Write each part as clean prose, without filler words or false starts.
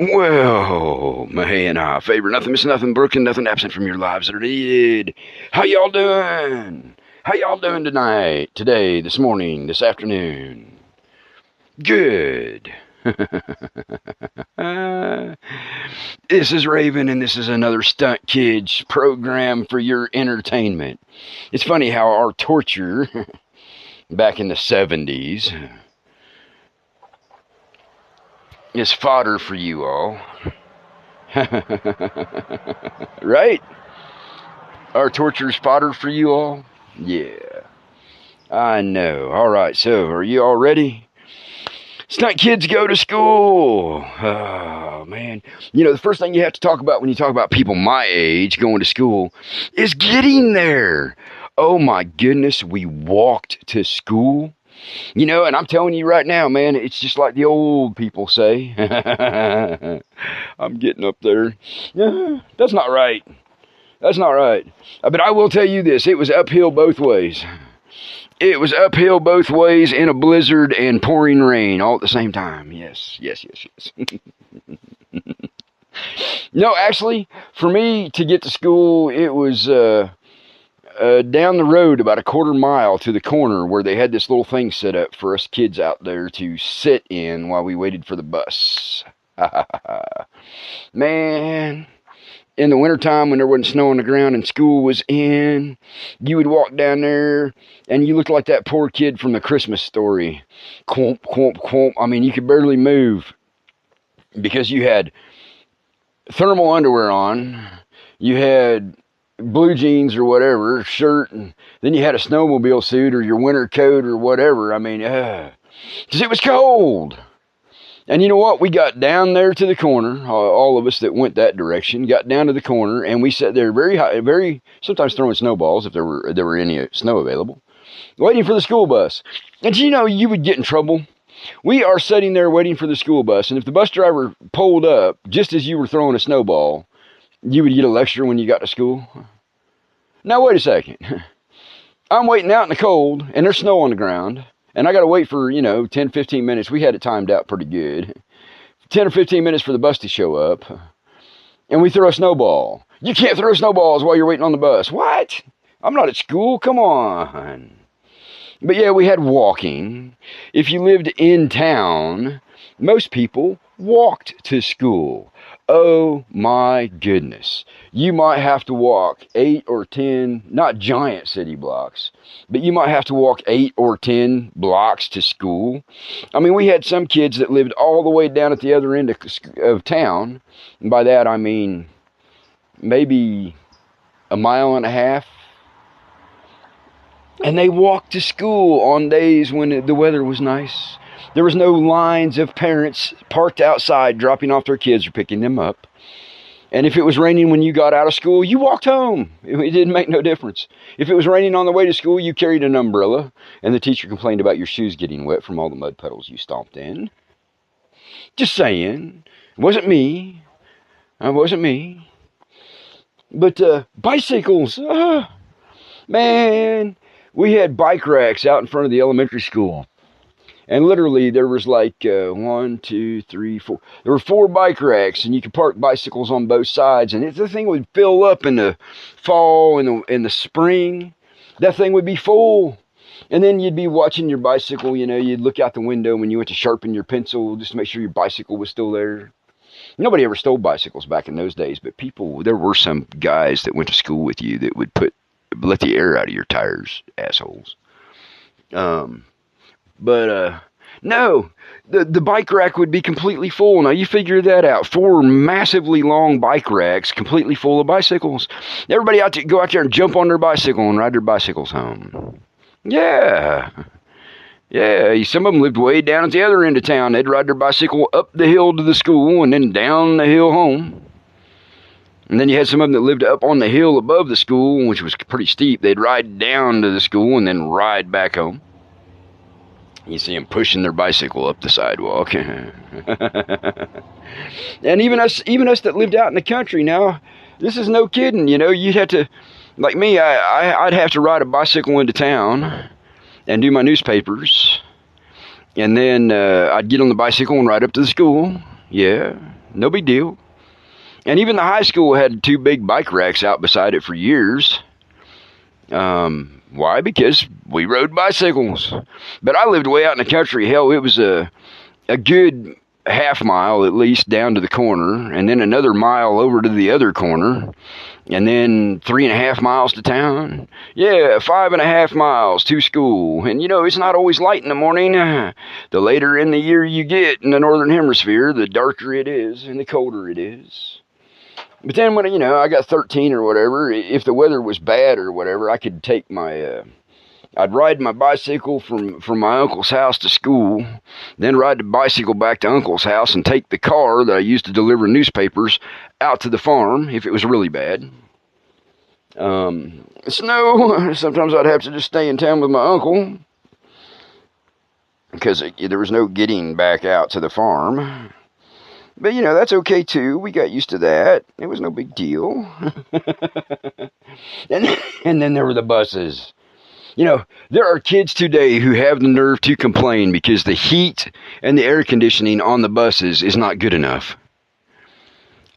Well, Mahe and I, Favour, nothing missing, nothing broken, nothing absent from your lives that are needed. How y'all doing? How y'all doing tonight, today, this morning, this afternoon? Good. This is Raven, and this is another Stunt Kids program for your entertainment. It's funny how our torture back in the 70s is fodder for you all. Right? Our torture is fodder for you all? Yeah. I know. Alright, so are you all ready? Stunt kids go to school. Oh, man. You know, the first thing you have to talk about when you talk about people my age going to school is getting there. Oh, my goodness, we walked to school. You know, and I'm telling you right now, man, it's just like the old people say. I'm getting up there. That's not right. That's not right. But I will tell you this. It was uphill both ways. It was uphill both ways in a blizzard and pouring rain all at the same time. Yes, yes, yes, yes. No, actually, for me to get to school, it was down the road about a quarter mile to the corner where they had this little thing set up for us kids out there to sit in while we waited for the bus. Man, in the wintertime when there wasn't snow on the ground and school was in, you would walk down there and you looked like that poor kid from the Christmas Story. Quomp, quomp, quomp. I mean, you could barely move because you had thermal underwear on, you had blue jeans or whatever, shirt, and then you had a snowmobile suit or your winter coat or whatever. I mean, because it was cold. And you know what? We got down there to the corner, all of us that went that direction, got down to the corner, and we sat there very high, sometimes throwing snowballs if there were any snow available, waiting for the school bus. And you know, you would get in trouble. We are sitting there waiting for the school bus, and if the bus driver pulled up just as you were throwing a snowball, you would get a lecture when you got to school. Now, wait a second. I'm waiting out in the cold, and there's snow on the ground, and I got to wait for, 10, 15 minutes. We had it timed out pretty good. 10 or 15 minutes for the bus to show up, and we throw a snowball. You can't throw snowballs while you're waiting on the bus. What? I'm not at school. Come on. But yeah, we had walking. If you lived in town, most people walked to school. Oh my goodness. You might have to walk 8 or 10, not giant city blocks, but you might have to walk 8 or 10 blocks to school. I mean, we had some kids that lived all the way down at the other end of town. And by that, I mean maybe a mile and a half. And they walked to school on days when the weather was nice. There was no lines of parents parked outside dropping off their kids or picking them up. And if it was raining when you got out of school, you walked home. It didn't make no difference. If it was raining on the way to school, you carried an umbrella, and the teacher complained about your shoes getting wet from all the mud puddles you stomped in. Just saying. It wasn't me. It wasn't me. But bicycles. Man, we had bike racks out in front of the elementary school. And literally, there was like 1, 2, 3, 4. There were 4 bike racks, and you could park bicycles on both sides. And if the thing would fill up in the fall and in the spring, that thing would be full. And then you'd be watching your bicycle. You'd look out the window when you went to sharpen your pencil just to make sure your bicycle was still there. Nobody ever stole bicycles back in those days, but there were some guys that went to school with you that would let the air out of your tires, assholes. But no, the bike rack would be completely full. Now, you figure that out. 4 massively long bike racks completely full of bicycles. Everybody go out there and jump on their bicycle and ride their bicycles home. Yeah. Yeah, some of them lived way down at the other end of town. They'd ride their bicycle up the hill to the school and then down the hill home. And then you had some of them that lived up on the hill above the school, which was pretty steep. They'd ride down to the school and then ride back home. You see them pushing their bicycle up the sidewalk. And even us that lived out in the country now, this is no kidding. You'd have to, like me, I'd have to ride a bicycle into town and do my newspapers. And then I'd get on the bicycle and ride up to the school. Yeah. No big deal. And even the high school had 2 big bike racks out beside it for years. Why? Because we rode bicycles. But I lived way out in the country. Hell, it was a good half mile at least down to the corner, and then another mile over to the other corner, and then 3.5 miles to town. Yeah, 5.5 miles to school. And it's not always light in the morning. The later in the year you get in the northern hemisphere, the darker it is and the colder it is. But then when I got 13 or whatever, if the weather was bad or whatever, I could take my I'd ride my bicycle from my uncle's house to school, then ride the bicycle back to uncle's house and take the car that I used to deliver newspapers out to the farm if it was really bad. Snow, sometimes I'd have to just stay in town with my uncle because there was no getting back out to the farm. But, that's okay, too. We got used to that. It was no big deal. And then there were the buses. There are kids today who have the nerve to complain because the heat and the air conditioning on the buses is not good enough.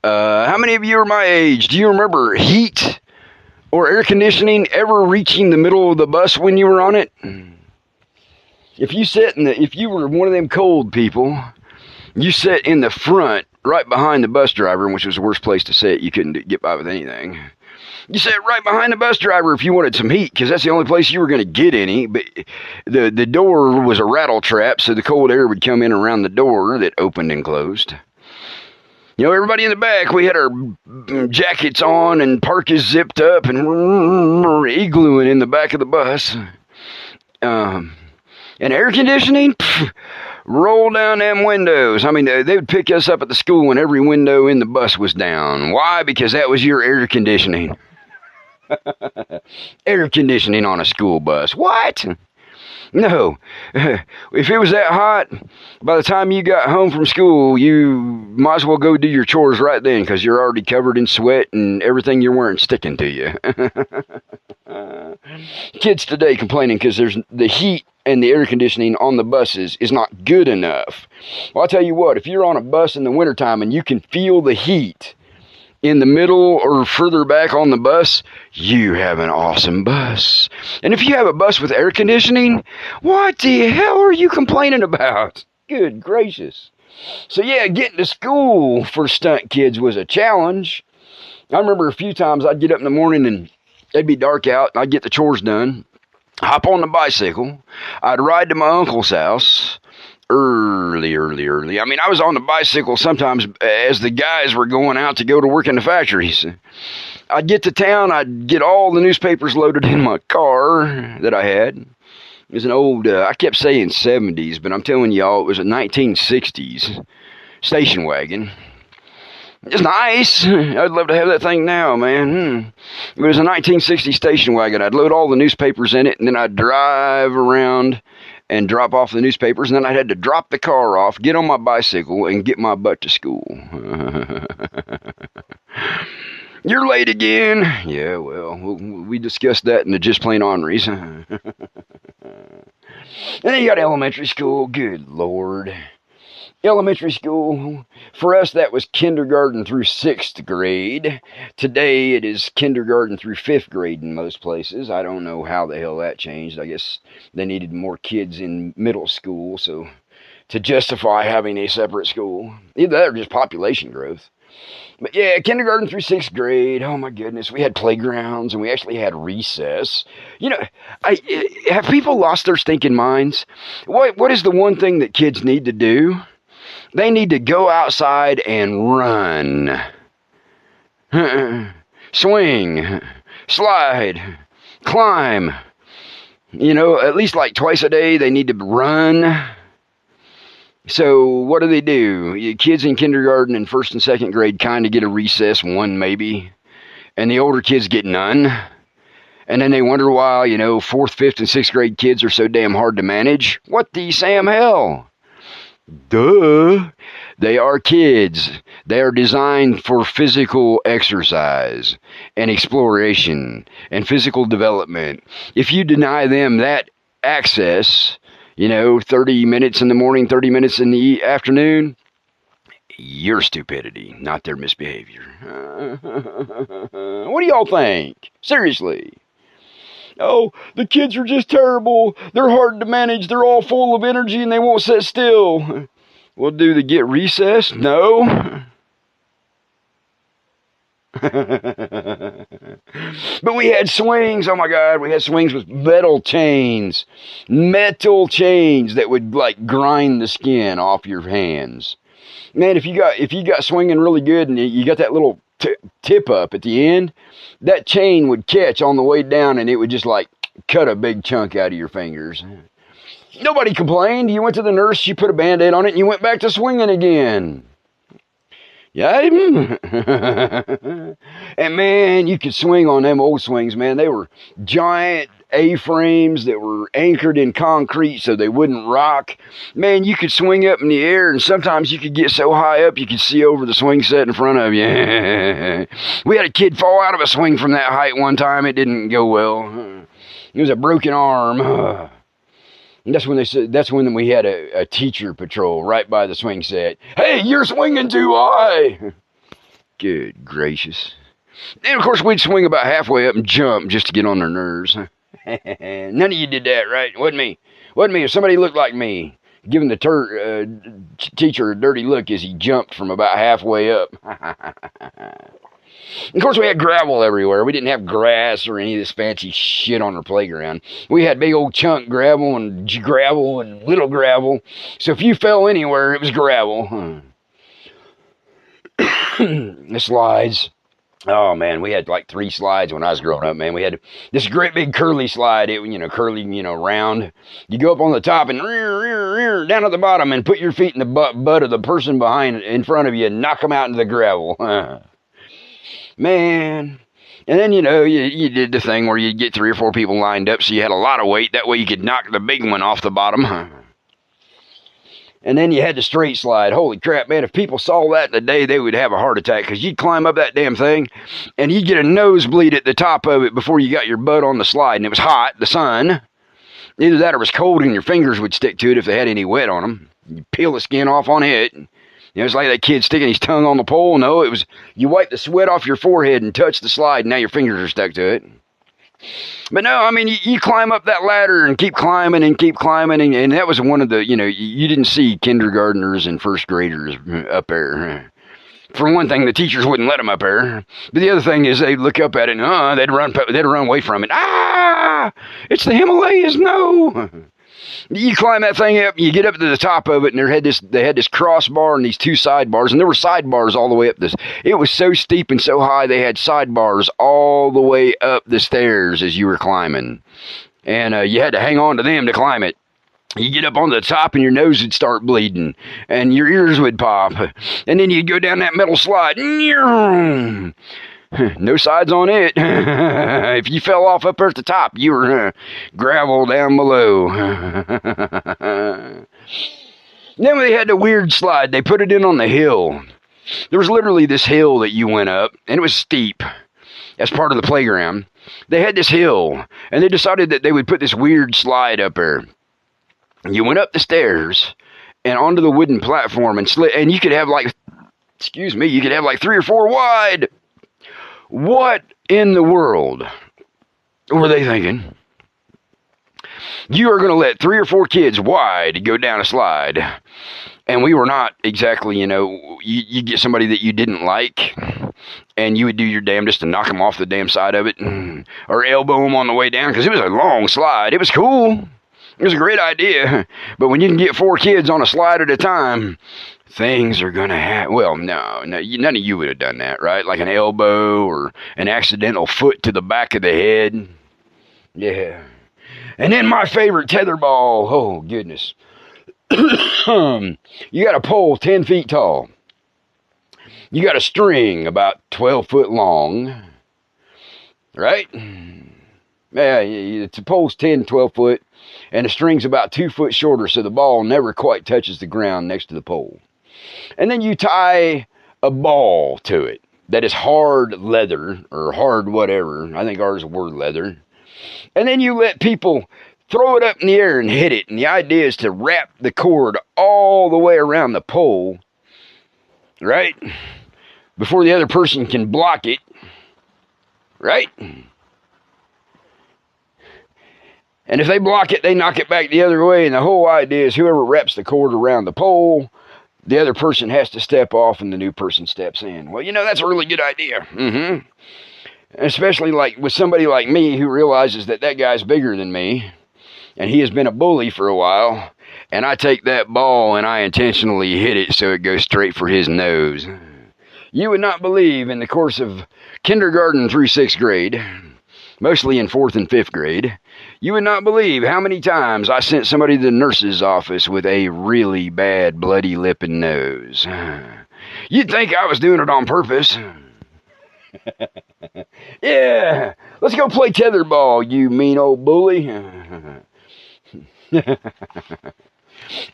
How many of you are my age? Do you remember heat or air conditioning ever reaching the middle of the bus when you were on it? If you were one of them cold people, you sat in the front right behind the bus driver, which was the worst place to sit. You couldn't get by with anything. You sat right behind the bus driver if you wanted some heat, because that's the only place you were going to get any. But the door was a rattle trap, so the cold air would come in around the door that opened and closed. Everybody in the back, we had our jackets on and parkas zipped up and iglooing in the back of the bus. And air conditioning? Roll down them windows. I mean, they would pick us up at the school when every window in the bus was down. Why? Because that was your air conditioning. Air conditioning on a school bus. What? No. If it was that hot, by the time you got home from school, you might as well go do your chores right then, because you're already covered in sweat and everything you're wearing sticking to you. Kids today complaining because there's the heat and the air conditioning on the buses is not good enough. Well, I'll tell you what, if you're on a bus in the wintertime and you can feel the heat in the middle or further back on the bus, you have an awesome bus. And if you have a bus with air conditioning, what the hell are you complaining about? Good gracious. So yeah, getting to school for Stunt Kids was a challenge. I remember a few times I'd get up in the morning and it'd be dark out and I'd get the chores done, hop on the bicycle, I'd ride to my uncle's house early. I mean, I was on the bicycle sometimes as the guys were going out to go to work in the factories. I'd get to town, I'd get all the newspapers loaded in my car that I had. It was an old, I kept saying 70s, but I'm telling y'all, it was a 1960s station wagon. It's nice. I'd love to have that thing now, man. It was a 1960 station wagon. I'd load all the newspapers in it, and then I'd drive around and drop off the newspapers, and then I had to drop the car off, get on my bicycle, and get my butt to school. You're late again. Yeah, well, we discussed that in the Just Plain Orneries. And then you got elementary school. Good Lord. Elementary school, for us that was kindergarten through 6th grade. Today it is kindergarten through 5th grade in most places. I don't know how the hell that changed. I guess they needed more kids in middle school so to justify having a separate school. Either that or just population growth. But yeah, kindergarten through 6th grade, oh my goodness, we had playgrounds and we actually had recess. Have people lost their stinking minds? What is the one thing that kids need to do? They need to go outside and run. Swing. Slide. Climb. At least like twice a day they need to run. So what do? Kids in kindergarten and 1st and 2nd grade kind of get a recess, one maybe. And the older kids get none. And then they wonder why, 4th, 5th, and 6th grade kids are so damn hard to manage. What the Sam hell? Duh. They are kids. They are designed for physical exercise and exploration and physical development. If you deny them that access, 30 minutes in the morning, 30 minutes in the afternoon, your stupidity, not their misbehavior. What do y'all think? Seriously. Oh, the kids are just terrible. They're hard to manage. They're all full of energy and they won't sit still. Well, do they get recess? No. But we had swings. Oh my God, we had swings with metal chains that would like grind the skin off your hands. Man, if you got swinging really good and you got that little tip up at the end, that chain would catch on the way down and it would just like cut a big chunk out of your fingers. Nobody complained. You went to the nurse, she put a Band-Aid on it, and you went back to swinging again. Yeah. And man, you could swing on them old swings, man. They were giant A-frames that were anchored in concrete so they wouldn't rock. Man, you could swing up in the air, and sometimes you could get so high up you could see over the swing set in front of you. We had a kid fall out of a swing from that height one time. It didn't go well. It was a broken arm. And that's when we had a teacher patrol right by the swing set. Hey, you're swinging too high. Good gracious. And of course we'd swing about halfway up and jump just to get on their nerves. None of you did that, right? Wasn't me. If somebody looked like me, giving the teacher a dirty look as he jumped from about halfway up. Of course, we had gravel everywhere. We didn't have grass or any of this fancy shit on our playground. We had big old chunk gravel and little gravel. So if you fell anywhere, it was gravel. The slides. Oh, man, we had like 3 slides when I was growing up, man. We had this great big curly slide, round. You go up on the top and down at the bottom and put your feet in the butt of the person in front of you and knock them out into the gravel. Man. And then, you did the thing where you'd get 3 or 4 people lined up so you had a lot of weight. That way you could knock the big one off the bottom. And then you had the straight slide. Holy crap, man. If people saw that today, they would have a heart attack because you'd climb up that damn thing and you'd get a nosebleed at the top of it before you got your butt on the slide. And it was hot, the sun. Either that or it was cold and your fingers would stick to it if they had any wet on them. You peel the skin off on it. It's like that kid sticking his tongue on the pole. No, it was you wipe the sweat off your forehead and touch the slide, and now your fingers are stuck to it. But no, I mean, you climb up that ladder and keep climbing, and that was one of the, you didn't see kindergartners and first graders up there. For one thing, the teachers wouldn't let them up there. But the other thing is they'd look up at it and they'd run away from it. Ah, it's the Himalayas, no. You climb that thing up, you get up to the top of it, and they had this crossbar and these 2 sidebars, and there were sidebars all the way up this. It was so steep and so high, they had sidebars all the way up the stairs as you were climbing. And you had to hang on to them to climb it. You get up on the top and your nose would start bleeding, and your ears would pop. And then you'd go down that metal slide. No sides on it. If you fell off up there at the top, you were gravel down below. Then they had the weird slide. They put it in on the hill. There was literally this hill that you went up, and it was steep as part of the playground. They had this hill, and they decided that they would put this weird slide up there. You went up the stairs and onto the wooden platform and slid, and you could have like 3 or 4 wide. What in the world were they thinking? You are going to let 3 or 4 kids wide go down a slide. And we were not exactly, you get somebody that you didn't like, and you would do your damnedest to knock them off the damn side of it, or elbow them on the way down, because it was a long slide. It was cool. It was a great idea. But when you can get 4 kids on a slide at a time, things are going to happen. Well, no, none of you would have done that, right? Like an elbow or an accidental foot to the back of the head. Yeah. And then my favorite tetherball. Oh, goodness. You got a pole 10 feet tall. You got a string about 12 foot long. Right? Yeah, the pole's 10, 12 foot. And the string's about 2 foot shorter, so the ball never quite touches the ground next to the pole. And then you tie a ball to it that is hard leather or hard whatever. I think ours were leather. And then you let people throw it up in the air and hit it. And the idea is to wrap the cord all the way around the pole right? Before the other person can block it, right? And if they block it, they knock it back the other way. And the whole idea is whoever wraps the cord around the pole, the other person has to step off and the new person steps in. Well, that's a really good idea. Especially like with somebody like me who realizes that guy's bigger than me and he has been a bully for a while. And I take that ball and I intentionally hit it so it goes straight for his nose. You would not believe in the course of kindergarten through 6th grade, mostly in 4th and 5th grade, you would not believe how many times I sent somebody to the nurse's office with a really bad bloody lip and nose. You'd think I was doing it on purpose. Yeah, let's go play tetherball, you mean old bully.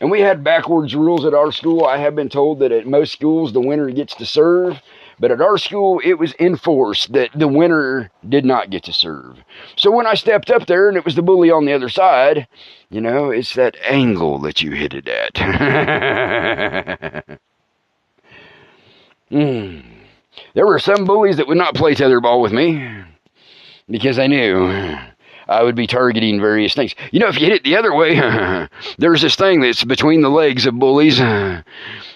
And we had backwards rules at our school. I have been told that at most schools the winner gets to serve. But at our school, it was enforced that the winner did not get to serve. So when I stepped up there and it was the bully on the other side, it's that angle that you hit it at. There were some bullies that would not play tetherball with me because they knew I would be targeting various things. If you hit it the other way, there's this thing that's between the legs of bullies, and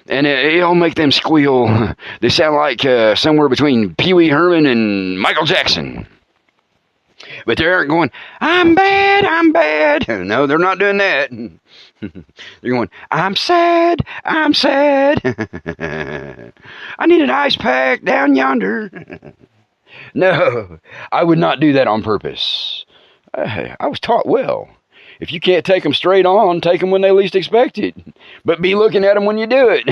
it'll make them squeal. They sound like somewhere between Pee Wee Herman and Michael Jackson. But they aren't going, I'm bad, I'm bad. No, they're not doing that. They're going, I'm sad, I'm sad. I need an ice pack down yonder. No, I would not do that on purpose. I was taught well. If you can't take them straight on, take them when they least expect it. But be looking at them when you do it.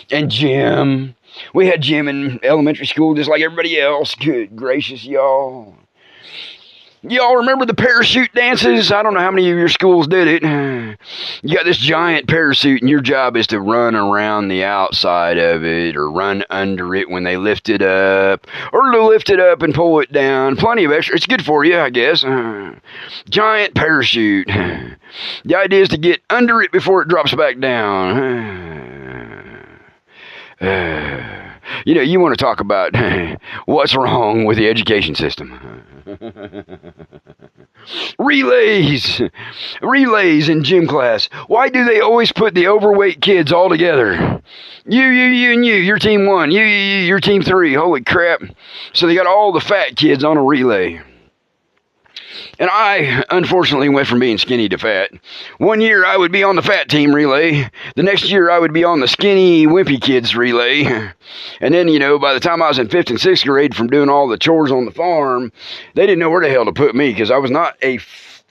And gym. We had gym in elementary school just like everybody else. Good gracious, y'all. Y'all remember the parachute dances? I don't know how many of your schools did it. You got this giant parachute and your job is to run around the outside of it or run under it when they lift it up or to lift it up and pull it down. Plenty of extra. It's good for you, I guess. Giant parachute. The idea is to get under it before it drops back down. You want to talk about what's wrong with the education system. Relays in gym class. Why do they always put the overweight kids all together? You, and you. You're team 1. You're team 3. Holy crap. So they got all the fat kids on a relay. And I, unfortunately, went from being skinny to fat. One year, I would be on the fat team relay. The next year, I would be on the skinny, wimpy kids relay. And then, by the time I was in 5th and 6th grade from doing all the chores on the farm, they didn't know where the hell to put me because I was not a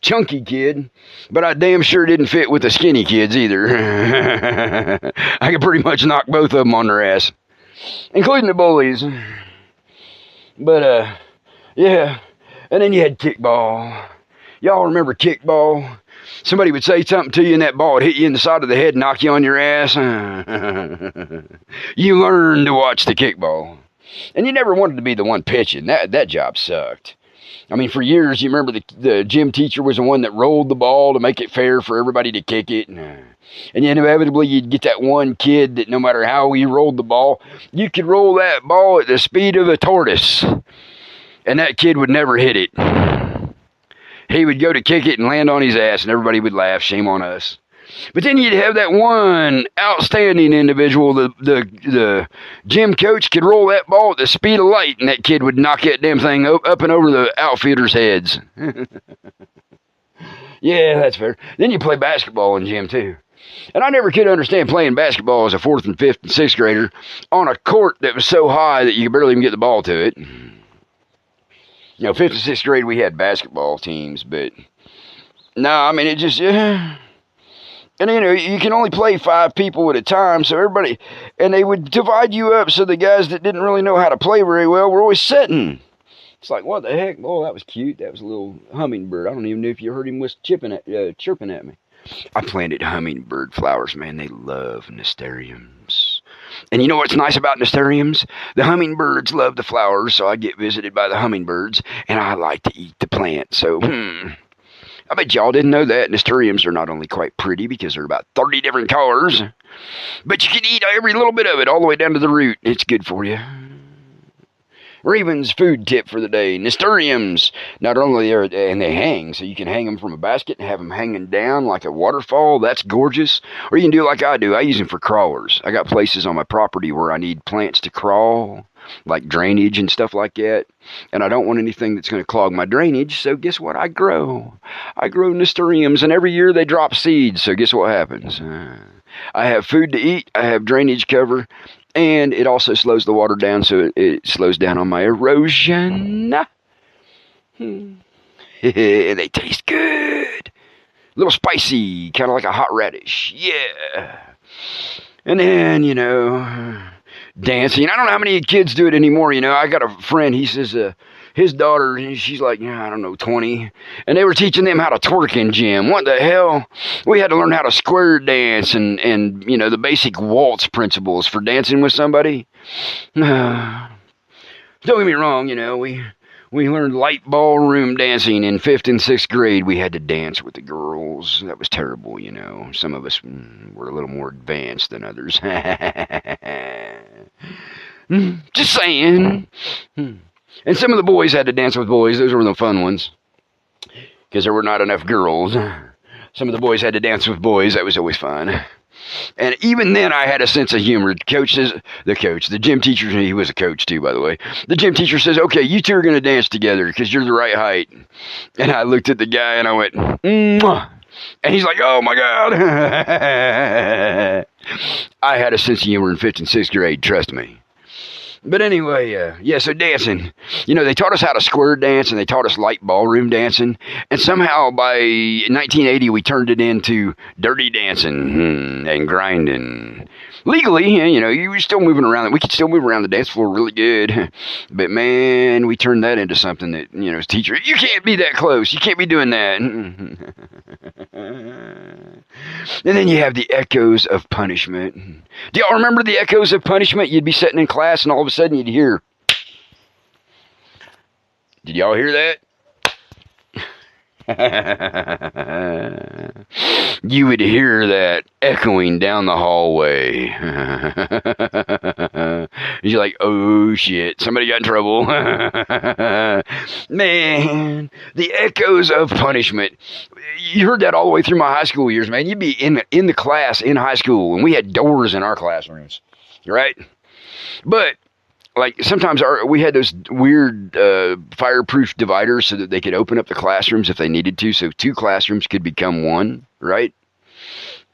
chunky kid, but I damn sure didn't fit with the skinny kids either. I could pretty much knock both of them on their ass, including the bullies. But, yeah. And then you had kickball. Y'all remember kickball? Somebody would say something to you and that ball would hit you in the side of the head and knock you on your ass. You learned to watch the kickball. And you never wanted to be the one pitching. That job sucked. I mean, for years, you remember the gym teacher was the one that rolled the ball to make it fair for everybody to kick it. And inevitably, you'd get that one kid that no matter how he rolled the ball, you could roll that ball at the speed of a tortoise. And that kid would never hit it. He would go to kick it and land on his ass, and everybody would laugh. Shame on us. But then you'd have that one outstanding individual, the gym coach could roll that ball at the speed of light, and that kid would knock that damn thing up and over the outfielders' heads. Yeah, that's fair. Then you play basketball in gym, too. And I never could understand playing basketball as a 4th and 5th and 6th grader on a court that was so high that you could barely even get the ball to it. 5th and 6th grade, we had basketball teams, but no, I mean, it just, yeah. And, you can only play 5 people at a time, so everybody, and they would divide you up so the guys that didn't really know how to play very well were always sitting. It's like, what the heck? Oh, that was cute. That was a little hummingbird. I don't even know if you heard him was chirping at me. I planted hummingbird flowers, man. They love nasturtiums. And you know what's nice about nasturtiums? The hummingbirds love the flowers, so I get visited by the hummingbirds, and I like to eat the plant. So, I bet y'all didn't know that. Nasturtiums are not only quite pretty because they're about 30 different colors, but you can eat every little bit of it all the way down to the root. It's good for you. Raven's food tip for the day. Nasturtiums, not only are and they hang, so you can hang them from a basket and have them hanging down like a waterfall. That's gorgeous. Or you can do like I do. I use them for crawlers. I got places on my property where I need plants to crawl, like drainage and stuff like that. And I don't want anything that's going to clog my drainage, so guess what I grow? I grow nasturtiums, and every year they drop seeds, so guess what happens? I have food to eat, I have drainage cover, and it also slows the water down, so it slows down on my erosion. And they taste good. A little spicy, kind of like a hot radish. Yeah. And then, dancing. I don't know how many kids do it anymore. I got a friend, he says his daughter, she's like, I don't know, 20. And they were teaching them how to twerk in gym. What the hell? We had to learn how to square dance and the basic waltz principles for dancing with somebody. Don't get me wrong, we learned light ballroom dancing in 5th and 6th grade. We had to dance with the girls. That was terrible, Some of us were a little more advanced than others. Just saying. And some of the boys had to dance with boys. Those were the fun ones. Because there were not enough girls. Some of the boys had to dance with boys. That was always fun. And even then, I had a sense of humor. The gym teacher, he was a coach too, by the way. The gym teacher says, okay, you two are going to dance together because you're the right height. And I looked at the guy and I went, mwah. And he's like, oh my God. I had a sense of humor in 5th and 6th grade, trust me. But anyway, so dancing. They taught us how to square dance, and they taught us light ballroom dancing. And somehow by 1980, we turned it into dirty dancing and grinding. Legally, you were still moving around. We could still move around the dance floor really good. But man, we turned that into something that, as teacher, you can't be that close. You can't be doing that. And then you have the echoes of punishment. Do y'all remember the echoes of punishment? You'd be sitting in class and all of a sudden you'd hear. Did y'all hear that? You would hear that echoing down the hallway. You're like, oh shit, somebody got in trouble. Man, the echoes of punishment. You heard that all the way through my high school years, man. You'd be in the class in high school, and we had doors in our classrooms, right? But like sometimes we had those weird fireproof dividers so that they could open up the classrooms if they needed to, so 2 classrooms could become 1, right?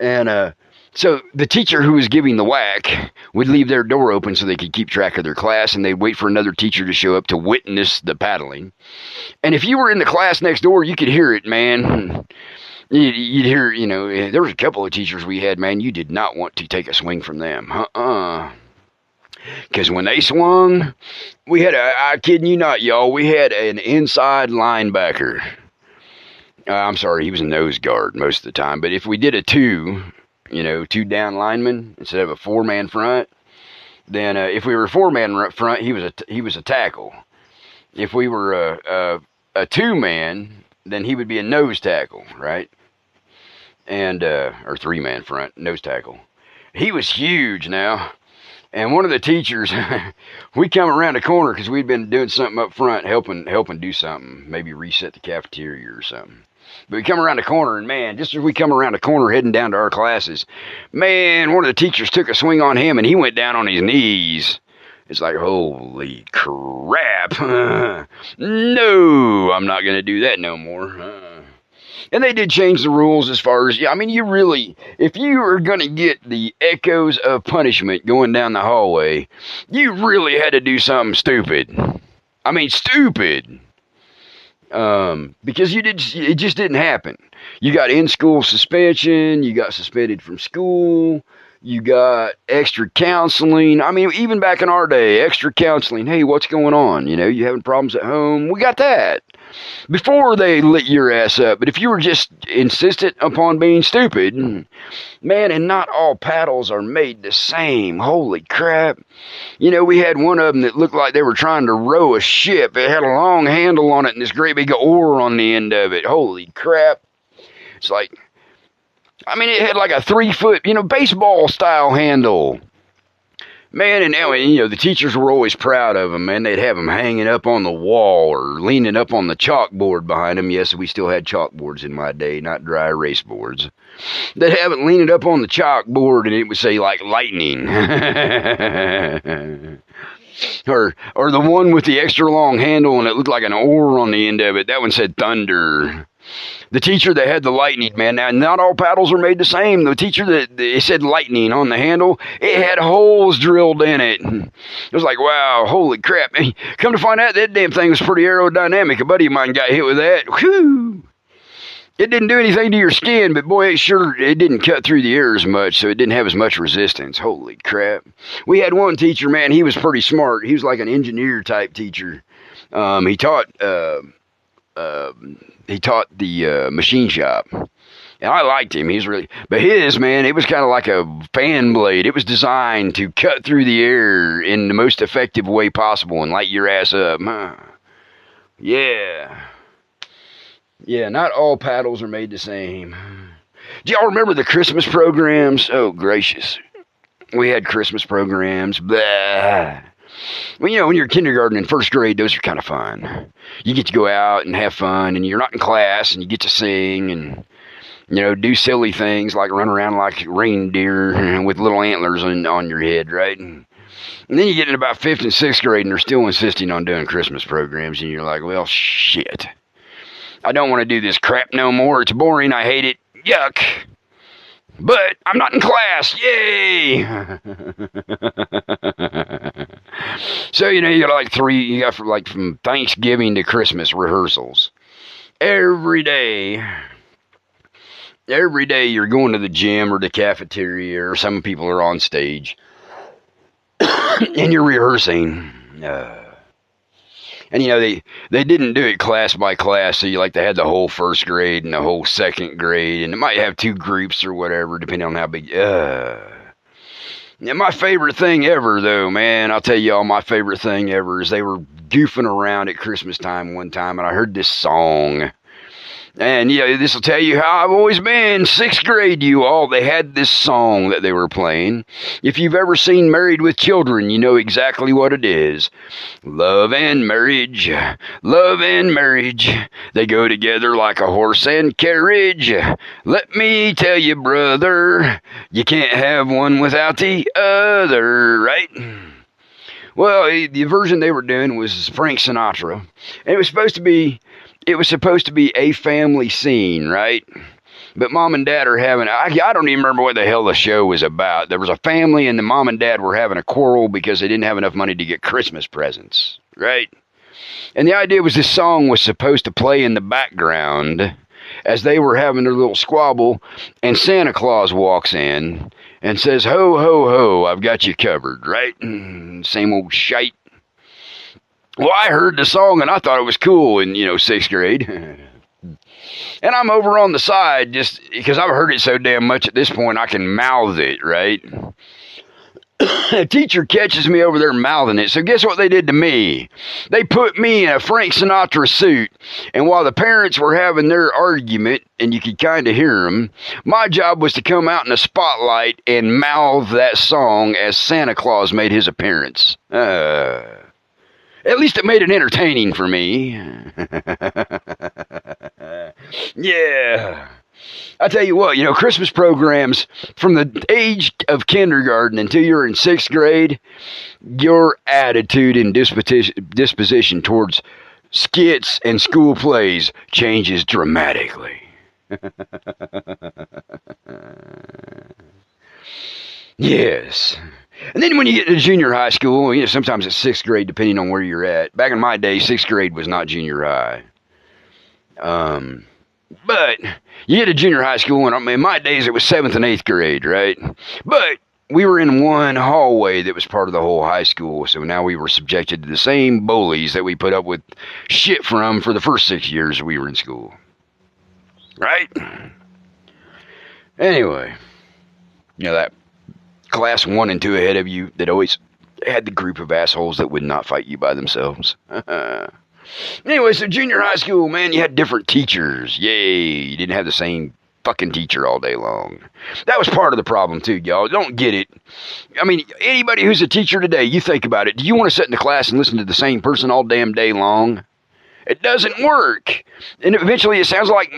And so the teacher who was giving the whack would leave their door open so they could keep track of their class, and they'd wait for another teacher to show up to witness the paddling. And if you were in the class next door, you could hear it, man. You'd hear, there was a couple of teachers we had, man, you did not want to take a swing from them. Because when they swung, we had I kidding you not, y'all, we had an inside linebacker. I'm sorry, he was a nose guard most of the time. But if we did a 2 down linemen instead of a 4-man front, then if we were a 4-man front, he was a tackle. If we were a 2-man, then he would be a nose tackle, right? And or 3-man front, nose tackle. He was huge now. And one of the teachers, we come around the corner because we'd been doing something up front, helping do something, maybe reset the cafeteria or something. But we come around the corner, and man, just as we come around the corner heading down to our classes, man, one of the teachers took a swing on him, and he went down on his knees. It's like, holy crap. No, I'm not going to do that no more. And they did change the rules as far as, you really, if you were going to get the echoes of punishment going down the hallway, you really had to do something stupid. Stupid. Because it just didn't happen. You got in-school suspension, you got suspended from school, you got extra counseling. Even back in our day, extra counseling. Hey, what's going on? You having problems at home? We got that. before they lit your ass up. But if you were just insistent upon being stupid, man, and not all paddles are made the same. Holy crap. You know, we had one of them that looked like they were trying to row a ship. It had a long handle on it and this great big oar on the end of it. Holy crap. It's like, I mean, it had like a 3-foot, baseball style handle. Man, and the teachers were always proud of them, man. They'd have them hanging up on the wall or leaning up on the chalkboard behind them. Yes, we still had chalkboards in my day, not dry erase boards. They'd have it leaning up on the chalkboard, and it would say, like, lightning. or the one with the extra long handle, and it looked like an oar on the end of it. That one said thunder. The teacher that had the lightning, man, now not all paddles are made the same. The teacher that it said lightning on the handle, it had holes drilled in it. It was like, wow, holy crap. Come to find out, that damn thing was pretty aerodynamic. A buddy of mine got hit with that. Whew. It didn't do anything to your skin, but boy, it didn't cut through the air as much, so it didn't have as much resistance. Holy crap. We had one teacher, man, he was pretty smart. He was like an engineer type teacher. He taught the machine shop. And I liked him. But his, man, it was kind of like a fan blade. It was designed to cut through the air in the most effective way possible and light your ass up. Yeah. Yeah, not all paddles are made the same. Do y'all remember the Christmas programs? Oh, gracious. We had Christmas programs. Blah. Well, when you're in kindergarten and first grade, those are kind of fun. You get to go out and have fun, and you're not in class, and you get to sing and, do silly things like run around like reindeer with little antlers on your head, right? And then you get in about 5th and 6th grade, and they're still insisting on doing Christmas programs, and you're like, well, shit. I don't want to do this crap no more. It's boring. I hate it. Yuck. But I'm not in class. Yay! So, you got from Thanksgiving to Christmas rehearsals. Every day you're going to the gym or the cafeteria, or some people are on stage. And you're rehearsing. And, they didn't do it class by class, so they had the whole first grade and the whole second grade, and it might have 2 groups or whatever, depending on how big. And my favorite thing ever, though, man, I'll tell y'all, my favorite thing ever is they were goofing around at Christmas time one time, and I heard this song. And, this will tell you how I've always been. 6th grade, you all, they had this song that they were playing. If you've ever seen Married with Children, you know exactly what it is. Love and marriage, they go together like a horse and carriage. Let me tell you, brother, you can't have one without the other, right? Well, the version they were doing was Frank Sinatra, and it was supposed to be a family scene, right? But mom and dad are having, I don't even remember what the hell the show was about. There was a family, and the mom and dad were having a quarrel because they didn't have enough money to get Christmas presents, right? And the idea was this song was supposed to play in the background as they were having their little squabble, and Santa Claus walks in and says, ho, ho, ho, I've got you covered, right? Same old shite. Well, I heard the song, and I thought it was cool in, 6th grade. And I'm over on the side just because I've heard it so damn much at this point, I can mouth it, right? A teacher catches me over there mouthing it. So guess what they did to me? They put me in a Frank Sinatra suit. And while the parents were having their argument, and you could kind of hear them, my job was to come out in the spotlight and mouth that song as Santa Claus made his appearance. At least it made it entertaining for me. Yeah. I tell you what, Christmas programs from the age of kindergarten until you're in 6th grade, your attitude and disposition towards skits and school plays changes dramatically. Yes. And then when you get into junior high school, sometimes it's 6th grade, depending on where you're at. Back in my day, 6th grade was not junior high. But you get to junior high school, and in my days, it was 7th and 8th grade, right? But we were in one hallway that was part of the whole high school, so now we were subjected to the same bullies that we put up with shit from for the first 6 years we were in school. Right? Anyway, you know, that class 1 and 2 ahead of you that always had the group of assholes that would not fight you by themselves. Anyway, so junior high school, man, you had different teachers. Yay, you didn't have the same fucking teacher all day long. That was part of the problem too, y'all. Don't get it. I mean, anybody who's a teacher today, you think about it. Do you want to sit in the class and listen to the same person all damn day long? It doesn't work. And eventually it sounds like,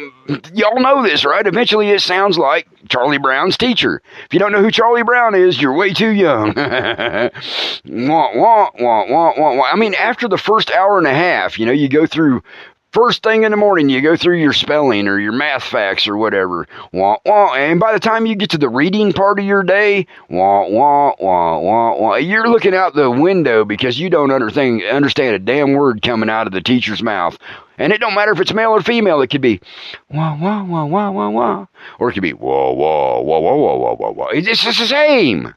y'all know this, right? Eventually it sounds like Charlie Brown's teacher. If you don't know who Charlie Brown is, you're way too young. Wah, wah, wah, wah, wah, wah. I mean, after the first hour and a half, you know, you go through, first thing in the morning, you go through your spelling or your math facts or whatever. Wah, wah. And by the time you get to the reading part of your day, wah, wah, wah, wah, wah, you're looking out the window because you don't understand a damn word coming out of the teacher's mouth. And it don't matter if it's male or female. It could be wah, wah, wah, wah, wah, wah. Or it could be wah, wah, wah, wah, wah, wah, wah, wah. It's just the same.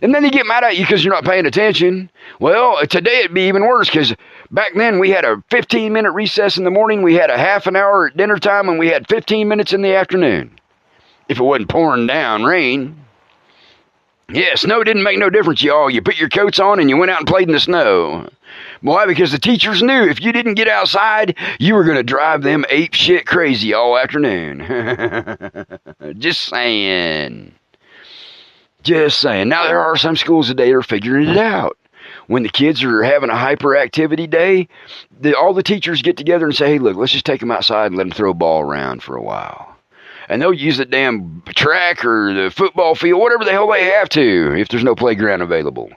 And then they get mad at you because you're not paying attention. Well, today it'd be even worse because back then we had a 15-minute recess in the morning, we had a half an hour at dinner time, and we had 15 minutes in the afternoon. If it wasn't pouring down rain. Yeah, snow didn't make no difference, y'all. You put your coats on and you went out and played in the snow. Why? Because the teachers knew if you didn't get outside, you were going to drive them ape shit crazy all afternoon. Just saying. Just saying. Now, there are some schools today that are figuring it out. When the kids are having a hyperactivity day, all the teachers get together and say, hey, look, let's just take them outside and let them throw a ball around for a while. And they'll use the damn track or the football field, whatever the hell they have to, if there's no playground available.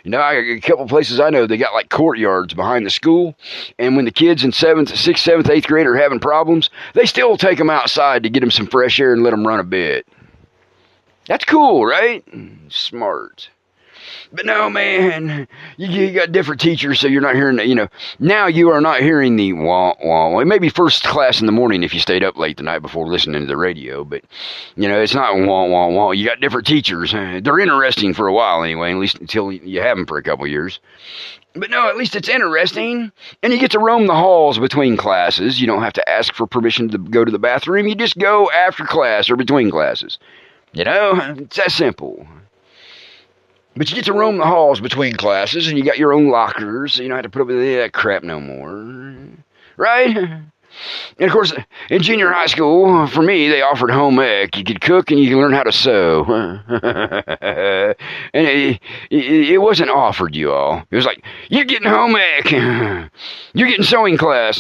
You know, a couple places I know, they got like courtyards behind the school. And when the kids in 6th, 7th, 8th grade are having problems, they still take them outside to get them some fresh air and let them run a bit. That's cool, right? Smart. But no, man, you got different teachers, so you're not hearing, you know, now you are not hearing the wah, wah, wah. Maybe first class in the morning if you stayed up late the night before listening to the radio, but, you know, it's not wah, wah, wah. You got different teachers. They're interesting for a while anyway, at least until you have them for a couple years. But no, at least it's interesting, and you get to roam the halls between classes. You don't have to ask for permission to go to the bathroom. You just go after class or between classes. You know, it's that simple. But you get to roam the halls between classes, and you got your own lockers, so you don't have to put up with that crap no more. Right? And of course, in junior high school, for me, they offered home ec. You could cook and you could learn how to sew. And it wasn't offered, you all. It was like, you're getting home ec. You're getting sewing class.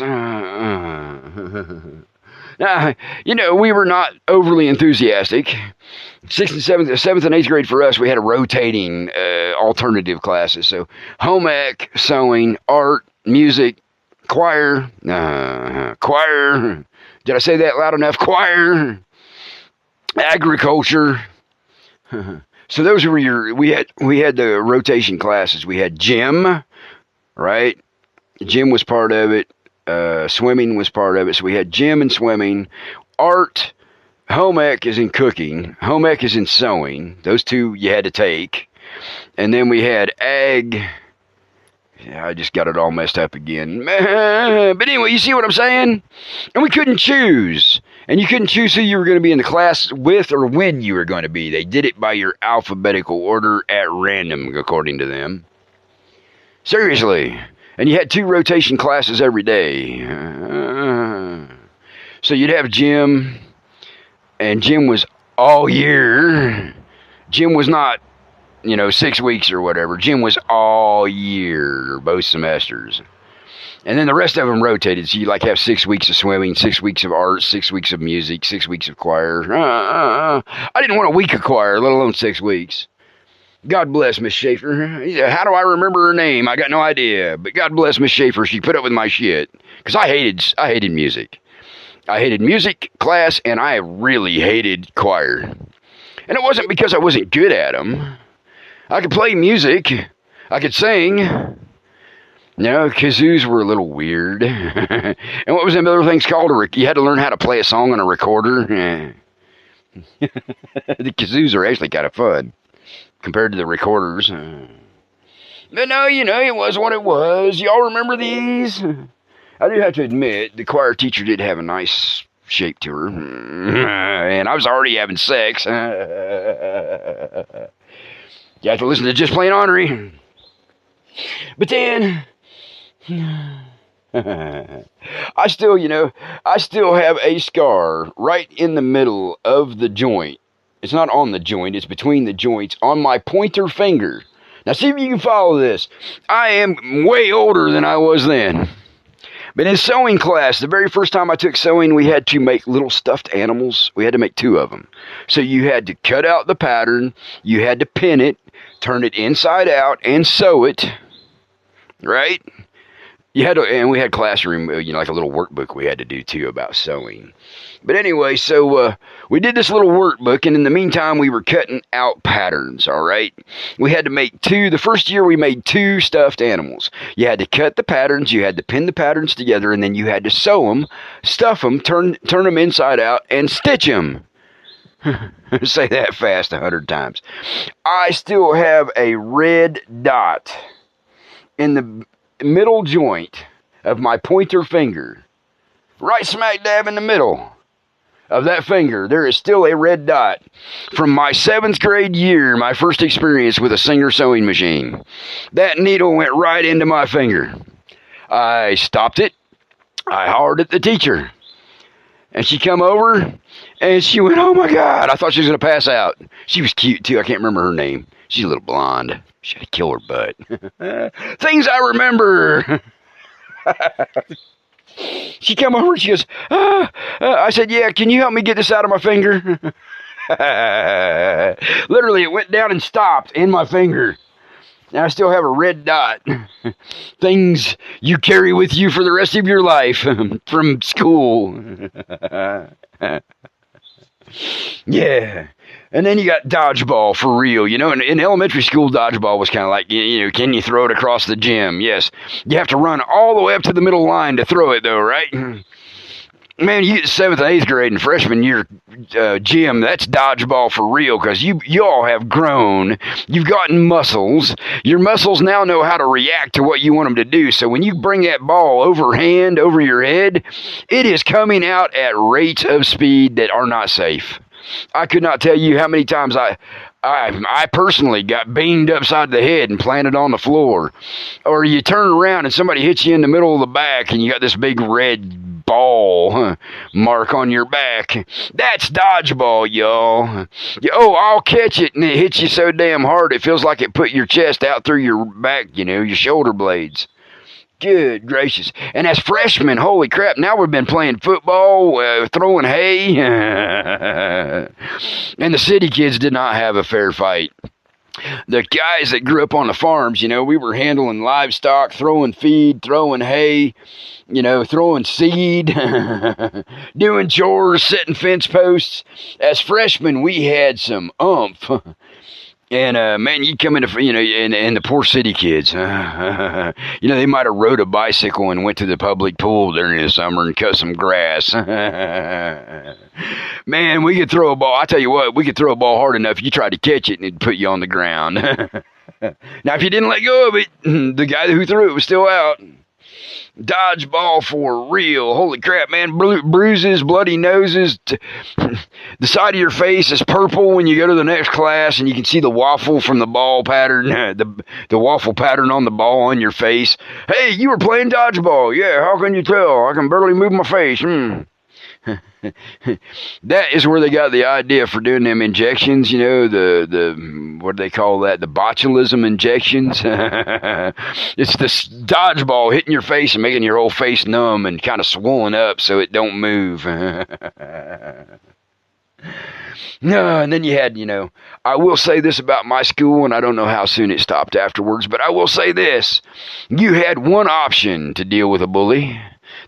Now, you know, we were not overly enthusiastic. 6th and 7th and 8th grade for us, we had a rotating alternative classes. So home ec, sewing, art, music, choir. Did I say that loud enough? Choir, agriculture. So those were we had the rotation classes. We had gym, right? Gym was part of it. Swimming was part of it. So we had gym and swimming. Art, home ec is in cooking. Home ec is in sewing. Those two you had to take. And then we had ag. Yeah, I just got it all messed up again. But anyway, you see what I'm saying? And we couldn't choose. And you couldn't choose who you were going to be in the class with or when you were going to be. They did it by your alphabetical order at random, according to them. Seriously. And you had 2 rotation classes every day. So you'd have gym, and gym was all year. Gym was not, 6 weeks or whatever. Gym was all year, both semesters. And then the rest of them rotated. So you have 6 weeks of swimming, 6 weeks of art, 6 weeks of music, 6 weeks of choir. I didn't want a week of choir, let alone 6 weeks. God bless Miss Schaefer. How do I remember her name? I got no idea. But God bless Miss Schaefer. She put up with my shit. Because I hated music. I hated music class, and I really hated choir. And it wasn't because I wasn't good at them. I could play music. I could sing. Kazoos were a little weird. And what was them other things called? You had to learn how to play a song on a recorder. The kazoos are actually kind of fun. compared to the recorders. But no, it was what it was. Y'all remember these? I do have to admit, the choir teacher did have a nice shape to her. And I was already having sex. You have to listen to Just Plain Ornery. But then, I still have a scar right in the middle of the joint. It's not on the joint, it's between the joints on my pointer finger. Now see if you can follow this. I am way older than I was then. But in sewing class, the very first time I took sewing, we had to make little stuffed animals. We had to make 2 of them. So you had to cut out the pattern, you had to pin it, turn it inside out, and sew it. Right? You had to, and we had classroom, like a little workbook we had to do too about sewing. But anyway, so we did this little workbook, and in the meantime, we were cutting out patterns, all right? We had to make 2. The first year, we made 2 stuffed animals. You had to cut the patterns, you had to pin the patterns together, and then you had to sew them, stuff them, turn them inside out, and stitch them. Say that fast 100 times. I still have a red dot in the middle joint of my pointer finger. Right smack dab in the middle of that finger, there is still a red dot from my 7th grade year, my first experience with a Singer sewing machine. That needle went right into my finger. I stopped it. I hollered at the teacher. And she come over, and she went, "Oh my God." I thought she was going to pass out. She was cute, too. I can't remember her name. She's a little blonde. She had a killer butt. Things I remember. She come over and she goes, I said, "Yeah, can you help me get this out of my finger?" Literally, it went down and stopped in my finger. And I still have a red dot. Things you carry with you for the rest of your life from school. Yeah. And then you got dodgeball for real. In elementary school, dodgeball was kind of like, can you throw it across the gym? Yes. You have to run all the way up to the middle line to throw it, though, right? Man, you get 7th and 8th grade and freshman year gym, that's dodgeball for real, because you all have grown. You've gotten muscles. Your muscles now know how to react to what you want them to do. So when you bring that ball overhand over your head, it is coming out at rates of speed that are not safe. I could not tell you how many times I personally got beamed upside the head and planted on the floor. Or you turn around and somebody hits you in the middle of the back and you got this big red ball mark on your back. That's dodgeball, y'all. I'll catch it, and it hits you so damn hard it feels like it put your chest out through your back, your shoulder blades. Good gracious. And as freshmen, holy crap, now we've been playing football, throwing hay. And the city kids did not have a fair fight. The guys that grew up on the farms, we were handling livestock, throwing feed, throwing hay, throwing seed, doing chores, setting fence posts. As freshmen, we had some oomph. And, man, you'd come into, and the poor city kids, they might have rode a bicycle and went to the public pool during the summer and cut some grass. Man, we could throw a ball. I tell you what, we could throw a ball hard enough, you tried to catch it and it'd put you on the ground. Now, if you didn't let go of it, the guy who threw it was still out. Dodgeball for real. Holy crap, man. Bruises, bloody noses. The side of your face is purple when you go to the next class, and you can see the waffle from the ball pattern, the waffle pattern on the ball on your face. Hey, you were playing dodgeball. Yeah, how can you tell? I can barely move my face. That is where they got the idea for doing them injections, the what do they call that? The botulism injections. It's this dodgeball hitting your face and making your whole face numb and kind of swollen up so it don't move. No, and then you had, I will say this about my school, and I don't know how soon it stopped afterwards, but I will say this. You had one option to deal with a bully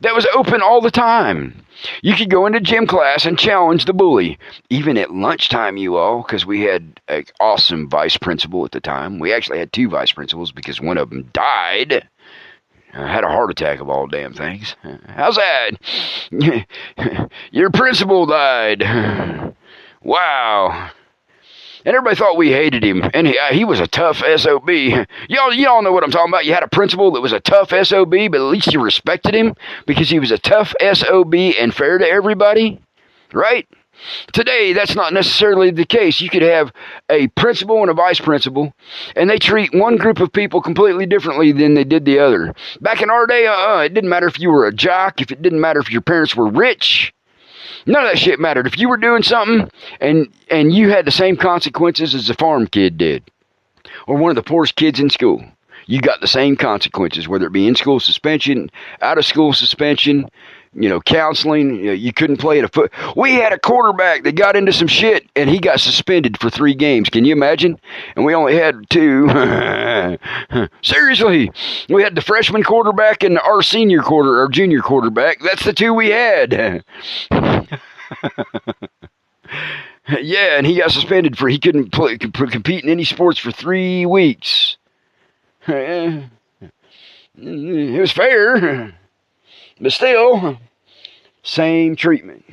that was open all the time. You could go into gym class and challenge the bully, even at lunchtime, you all, because we had an awesome vice principal at the time. We actually had 2 vice principals because one of them died. I had a heart attack of all damn things. How's that? Your principal died. Wow. And everybody thought we hated him. And he was a tough SOB. Y'all know what I'm talking about. You had a principal that was a tough SOB, but at least you respected him because he was a tough SOB and fair to everybody. Right? Today, that's not necessarily the case. You could have a principal and a vice principal, and they treat one group of people completely differently than they did the other. Back in our day, it didn't matter if you were a jock, if it didn't matter if your parents were rich. None of that shit mattered. If you were doing something and you had the same consequences as the farm kid did, or one of the poorest kids in school, you got the same consequences, whether it be in-school suspension, out-of-school suspension, counseling. You couldn't play at a foot. We had a quarterback that got into some shit, and he got suspended for 3 games. Can you imagine? And we only had 2. Seriously. We had the freshman quarterback and our junior quarterback. That's the 2 we had. Yeah, and he got suspended he couldn't compete in any sports for 3 weeks. It was fair. But still, same treatment.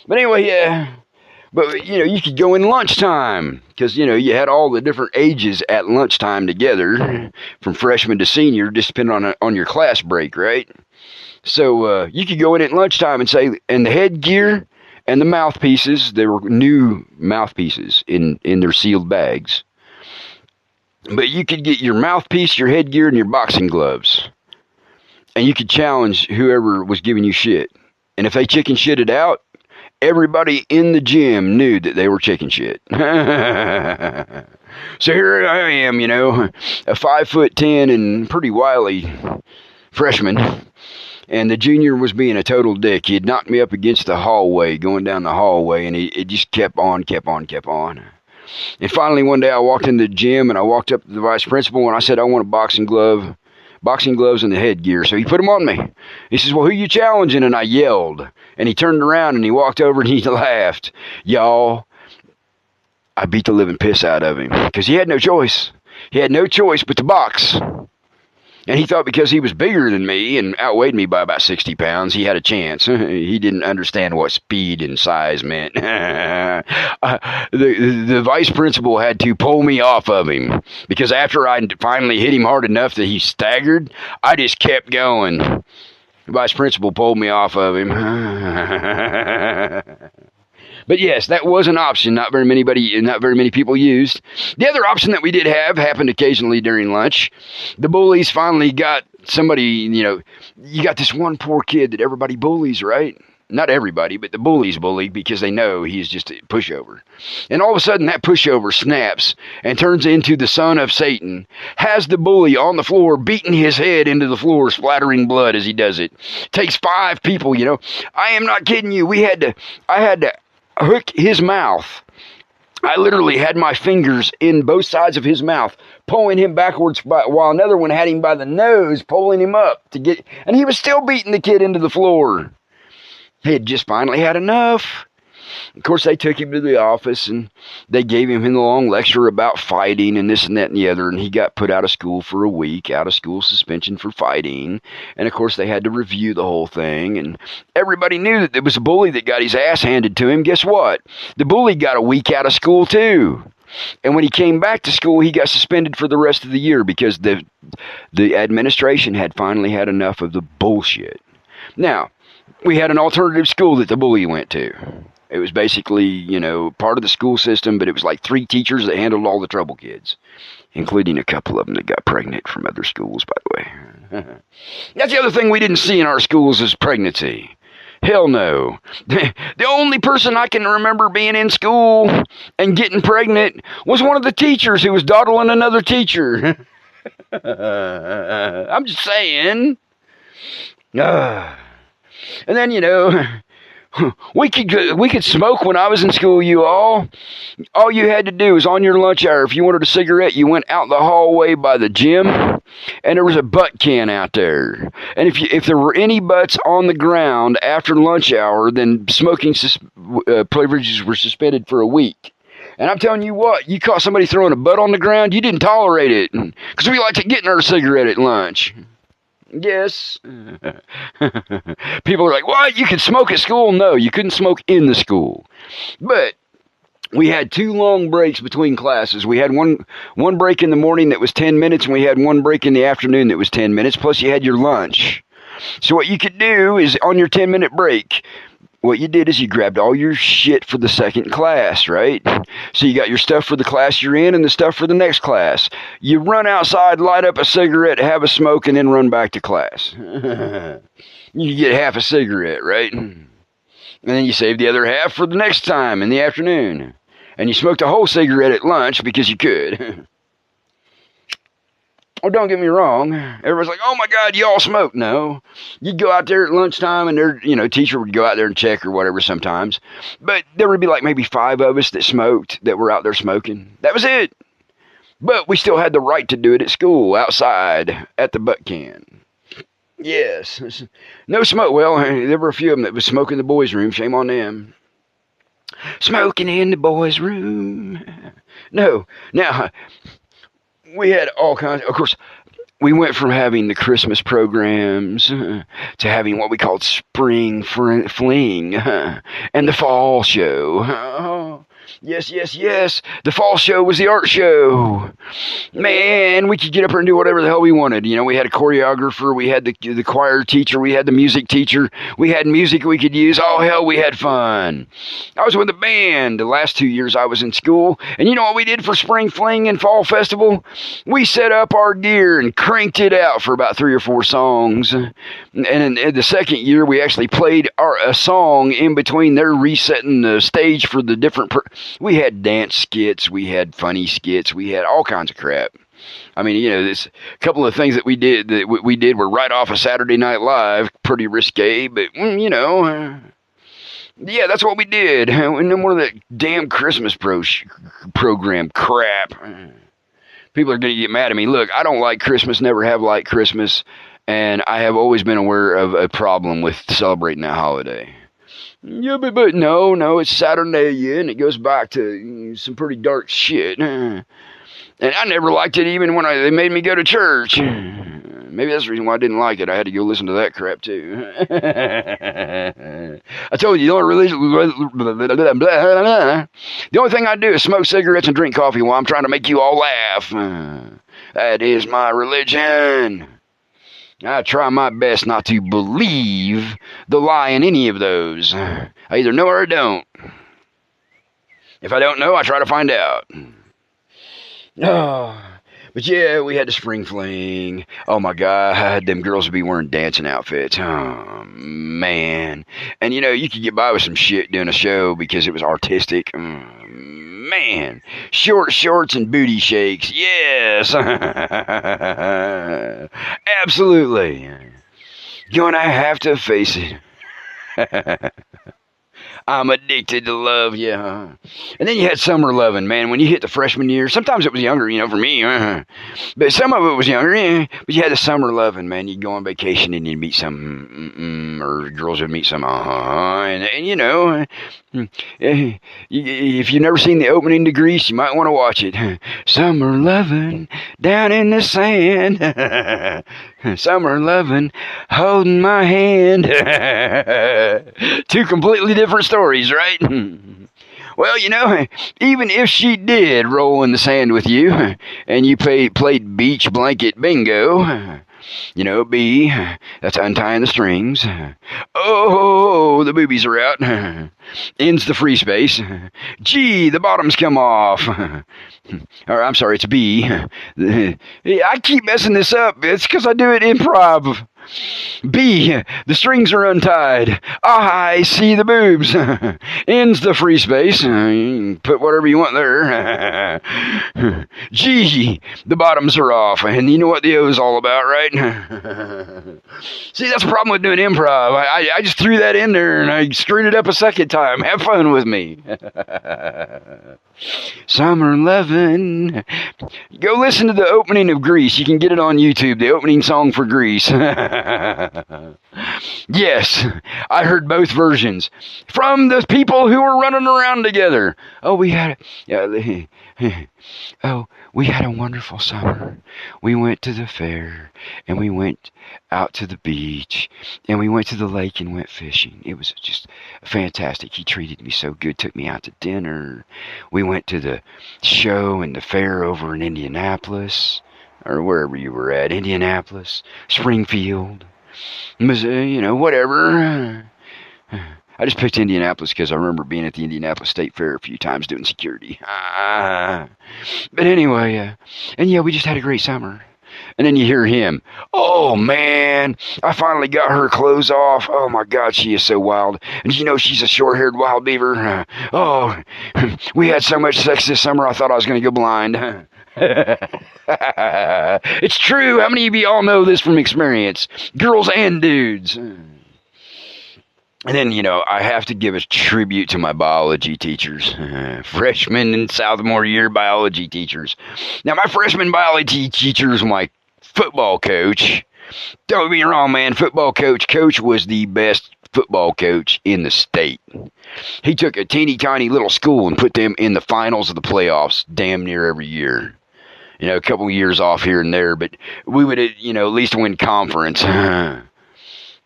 But anyway, yeah. But, you could go in lunchtime. Because, you had all the different ages at lunchtime together. From freshman to senior, just depending on your class break, right? So, you could go in at lunchtime and say, and the headgear and the mouthpieces, they were new mouthpieces in their sealed bags. But you could get your mouthpiece, your headgear, and your boxing gloves. And you could challenge whoever was giving you shit. And if they chicken shitted out, everybody in the gym knew that they were chicken shit. So here I am, a 5'10" and pretty wily freshman. And the junior was being a total dick. He had knocked me up against the hallway, going down the hallway, and it just kept on. And finally one day I walked in the gym and I walked up to the vice principal and I said, I want a boxing gloves and the headgear. So he put them on me. He says, well, who you challenging? And I yelled. And he turned around and he walked over and he laughed. Y'all, I beat the living piss out of him. Because he had no choice. He had no choice but to box. And he thought because he was bigger than me and outweighed me by about 60 pounds, he had a chance. He didn't understand what speed and size meant. The vice principal had to pull me off of him. Because after I finally hit him hard enough that he staggered, I just kept going. The vice principal pulled me off of him. But yes, that was an option not very many people used. The other option that we did have happened occasionally during lunch. The bullies finally got somebody, you got this one poor kid that everybody bullies, right? Not everybody, but the bullies bully because they know he's just a pushover. And all of a sudden that pushover snaps and turns into the son of Satan, has the bully on the floor beating his head into the floor, splattering blood as he does it. Takes 5 people, I am not kidding you. I had to hook his mouth. I literally had my fingers in both sides of his mouth, pulling him backwards while another one had him by the nose, pulling him up and he was still beating the kid into the floor. He had just finally had enough. Of course, they took him to the office and they gave him a long lecture about fighting and this and that and the other. And he got put out of school for a week, out of school suspension for fighting. And of course, they had to review the whole thing. And everybody knew that there was a bully that got his ass handed to him. Guess what? The bully got a week out of school too. And when he came back to school, he got suspended for the rest of the year because the administration had finally had enough of the bullshit. Now, we had an alternative school that the bully went to. It was basically, part of the school system, but it was like 3 teachers that handled all the trouble kids, including a couple of them that got pregnant from other schools, by the way. That's the other thing we didn't see in our schools is pregnancy. Hell no. The only person I can remember being in school and getting pregnant was one of the teachers who was dawdling another teacher. I'm just saying. And then, we could smoke when I was in school, you all. All you had to do was on your lunch hour, if you wanted a cigarette, you went out the hallway by the gym, and there was a butt can out there. And if there were any butts on the ground after lunch hour, then smoking privileges were suspended for a week. And I'm telling you what, you caught somebody throwing a butt on the ground, you didn't tolerate it, because we like to get in our cigarette at lunch. Yes. People are like, what? You can smoke at school? No, you couldn't smoke in the school. But We had 2 long breaks between classes. We had one break in the morning that was 10 minutes, and we had one break in the afternoon that was 10 minutes, plus you had your lunch. So what you could do is on your 10-minute break, what you did is you grabbed all your shit for the second class, right? So you got your stuff for the class you're in and the stuff for the next class. You run outside, light up a cigarette, have a smoke, and then run back to class. You get half a cigarette, right? And then you save the other half for the next time in the afternoon. And you smoked a whole cigarette at lunch because you could. Oh, don't get me wrong. Everybody's like, oh my God, you all smoke. No. You'd go out there at lunchtime and their, teacher would go out there and check or whatever sometimes. But there would be like maybe 5 of us that smoked, that were out there smoking. That was it. But we still had the right to do it at school, outside, at the butt can. Yes. No smoke. Well, there were a few of them that was smoking in the boys' room. Shame on them. Smoking in the boys' room. No. Now, we had all kinds. Of course, we went from having the Christmas programs to having what we called spring fling and the fall show. Oh, yes, yes, yes. The fall show was the art show. Man, we could get up there and do whatever the hell we wanted. We had a choreographer, we had the choir teacher, we had the music teacher, we had music we could use. Oh, hell, we had fun. I was with a band the last 2 years I was in school, and you know what we did for Spring Fling and Fall Festival? We set up our gear and cranked it out for about 3 or 4 songs. And in the second year, we actually played a song in between their resetting the stage for the different... We had dance skits, we had funny skits, we had all kinds of crap. I mean, this couple of things that we did were right off of Saturday Night Live, pretty risque, but yeah, that's what we did. And then one of that damn Christmas program crap. People are going to get mad at me. Look, I don't like Christmas, never have liked Christmas, and I have always been aware of a problem with celebrating that holiday. Yeah, but no, it's Saturnalia, and it goes back to some pretty dark shit. And I never liked it even when they made me go to church. Maybe that's the reason why I didn't like it. I had to go listen to that crap, too. I told you, the only thing I do is smoke cigarettes and drink coffee while I'm trying to make you all laugh. That is my religion. I try my best not to believe the lie in any of those. I either know or I don't. If I don't know, I try to find out. Oh, but yeah, we had the spring fling. Oh my God, them girls would be wearing dancing outfits. Oh man. And you could get by with some shit doing a show because it was artistic. Man, short shorts and booty shakes. Yes. Absolutely. Gonna have to face it. I'm addicted to love, yeah. And then you had summer loving, man. When you hit the freshman year, sometimes it was younger, for me. But some of it was younger, yeah. But you had the summer loving, man. You'd go on vacation and you'd meet some, or girls would meet some, and if you've never seen the opening to Grease, you might want to watch it. Summer loving down in the sand. Summer loving holding my hand. 2 completely different stories, right? Well, even if she did roll in the sand with you and you played beach blanket bingo, B, that's untying the strings. Oh, the boobies are out. N's the free space. G, the bottoms come off. Or, I'm sorry, it's B. I keep messing this up. It's because I do it improv. B, the strings are untied. I see the boobs. N's the free space. You can put whatever you want there. G, the bottoms are off. And you know what the O is all about, right? See, that's the problem with doing improv. I just threw that in there and I screwed it up a second time. Have fun with me. Summer lovin'. Go listen to the opening of Grease. You can get it on YouTube. The opening song for Grease. Yes, I heard both versions from the people who were running around together. Oh, yeah, oh, we had a wonderful summer. We went to the fair, and we went out to the beach, and we went to the lake and went fishing. It was just fantastic. He treated me so good, took me out to dinner. We went to the show and the fair over in Indianapolis, or wherever you were at, Indianapolis, Springfield. Whatever. I just picked Indianapolis because I remember being at the Indianapolis State Fair a few times doing security. But anyway, and yeah, we just had a great summer. And then you hear him, oh man, I finally got her clothes off. Oh my God, she is so wild. And she's a short-haired wild beaver. We had so much sex this summer, I thought I was going to go blind. It's true. How many of you all know this from experience? Girls and dudes. And then, I have to give a tribute to my biology teachers. Freshman and sophomore year biology teachers. Now, my freshman biology teacher was my football coach. Don't get me wrong, man. Football coach. Coach was the best football coach in the state. He took a teeny tiny little school and put them in the finals of the playoffs damn near every year. A couple of years off here and there, but we would, at least win conference.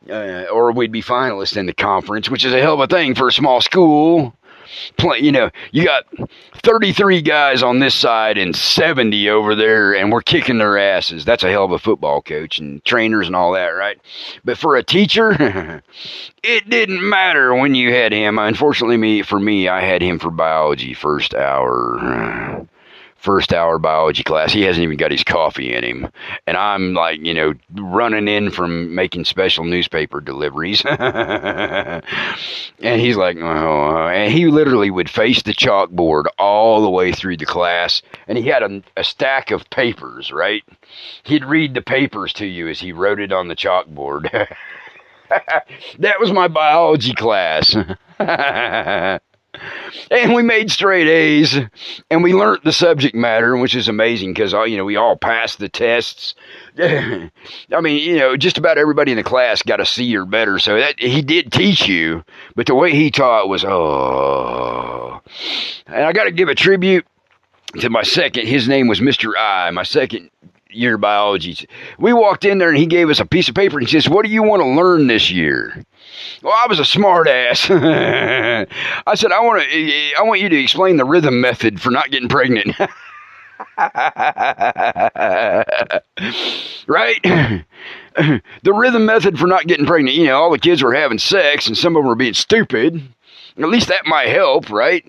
Or we'd be finalists in the conference, which is a hell of a thing for a small school. You got 33 guys on this side and 70 over there, and we're kicking their asses. That's a hell of a football coach and trainers and all that, right? But for a teacher, it didn't matter when you had him. Unfortunately, for me, I had him for biology first hour biology class. He hasn't even got his coffee in him. And I'm like, running in from making special newspaper deliveries. And he's like, oh, and he literally would face the chalkboard all the way through the class. And he had a stack of papers, right? He'd read the papers to you as he wrote it on the chalkboard. That was my biology class. And we made straight A's, and we learned the subject matter, which is amazing because, we all passed the tests. I mean, just about everybody in the class got a C or better, so that he did teach you, but the way he taught was, oh. And I got to give a tribute to his name was Mr. I, my second year biology. We walked in there, and he gave us a piece of paper, and he says, what do you want to learn this year? Well, I was a smart ass. I said, I want you to explain the rhythm method for not getting pregnant. Right? The rhythm method for not getting pregnant. All the kids were having sex and some of them were being stupid. At least that might help, right?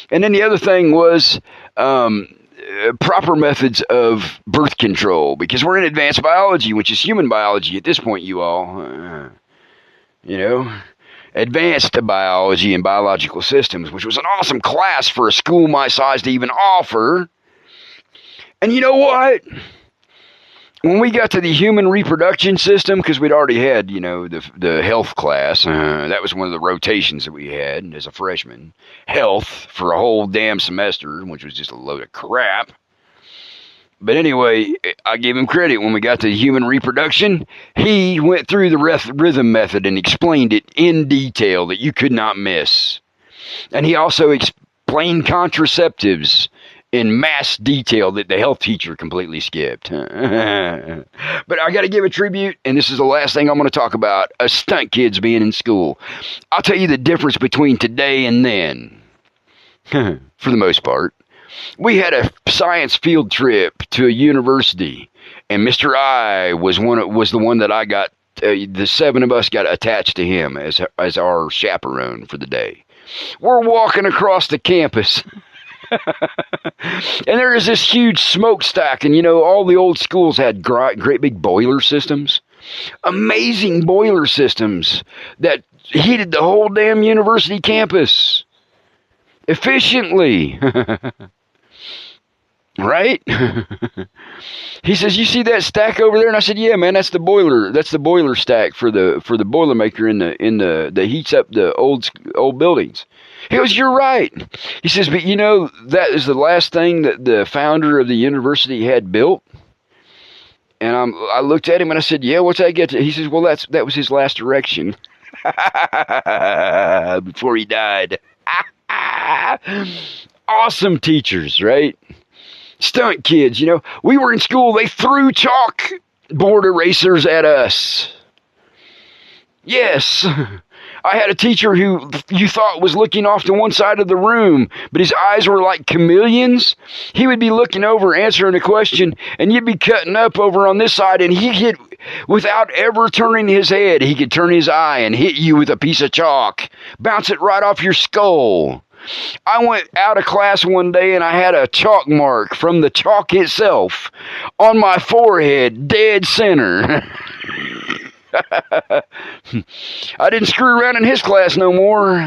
And then the other thing was proper methods of birth control, because we're in advanced biology, which is human biology at this point, you all. Advanced biology and biological systems, which was an awesome class for a school my size to even offer. And you know what? When we got to the human reproduction system, because we'd already had, the health class, that was one of the rotations that we had as a freshman. Health for a whole damn semester, which was just a load of crap. But anyway, I gave him credit. When we got to human reproduction, he went through the rhythm method and explained it in detail that you could not miss. And he also explained contraceptives in mass detail that the health teacher completely skipped. But I got to give a tribute, and this is the last thing I'm going to talk about, stunt kids being in school. I'll tell you the difference between today and then, for the most part. We had a science field trip to a university, and Mr. I was the one that I got. The seven of us got attached to him as our chaperone for the day. We're walking across the campus, and there is this huge smokestack, and all the old schools had great big boiler systems, amazing boiler systems that heated the whole damn university campus efficiently. Right? He says, you see that stack over there? And I said, yeah, man, that's the boiler. That's the boiler stack for the Boilermaker that heats up the old buildings. He goes, you're right. He says, but that is the last thing that the founder of the university had built. And I looked at him and I said, yeah, what's that get to? He says, well, that was his last direction. Before he died. Awesome teachers, right? Stunt kids, we were in school, they threw chalkboard erasers at us. Yes. I had a teacher who you thought was looking off to one side of the room, but his eyes were like chameleons. He would be looking over, answering a question, and you'd be cutting up over on this side, and he could, without ever turning his head, he could turn his eye and hit you with a piece of chalk, bounce it right off your skull. I went out of class one day and I had a chalk mark from the chalk itself on my forehead, dead center. I didn't screw around in his class no more.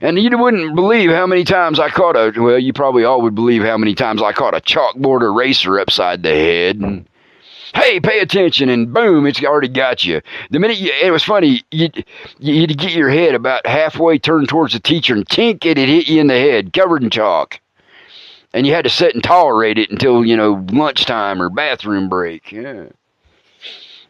And you wouldn't believe how many times I caught you probably all would believe how many times I caught a chalkboard eraser upside the head. Hey, pay attention, and boom, it's already got you. The minute it was funny, you'd get your head about halfway turned towards the teacher, and tink, it'd hit you in the head, covered in chalk. And you had to sit and tolerate it until, lunchtime or bathroom break. Yeah.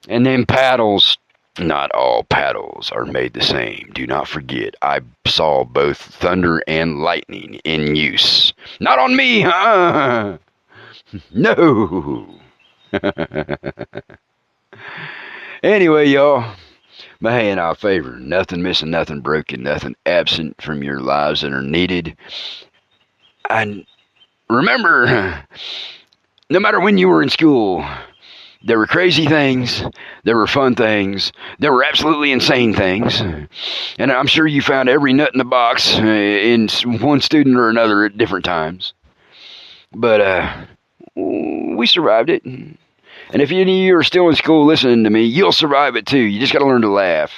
And then paddles. Not all paddles are made the same. Do not forget, I saw both thunder and lightning in use. Not on me, huh? No. Anyway, y'all, Mahe and I favor. Nothing missing, nothing broken, nothing absent from your lives that are needed. And remember, no matter when you were in school, there were crazy things, there were fun things, there were absolutely insane things. And I'm sure you found every nut in the box in one student or another at different times. But we survived it. And if any of you are still in school listening to me, you'll survive it too. You just got to learn to laugh.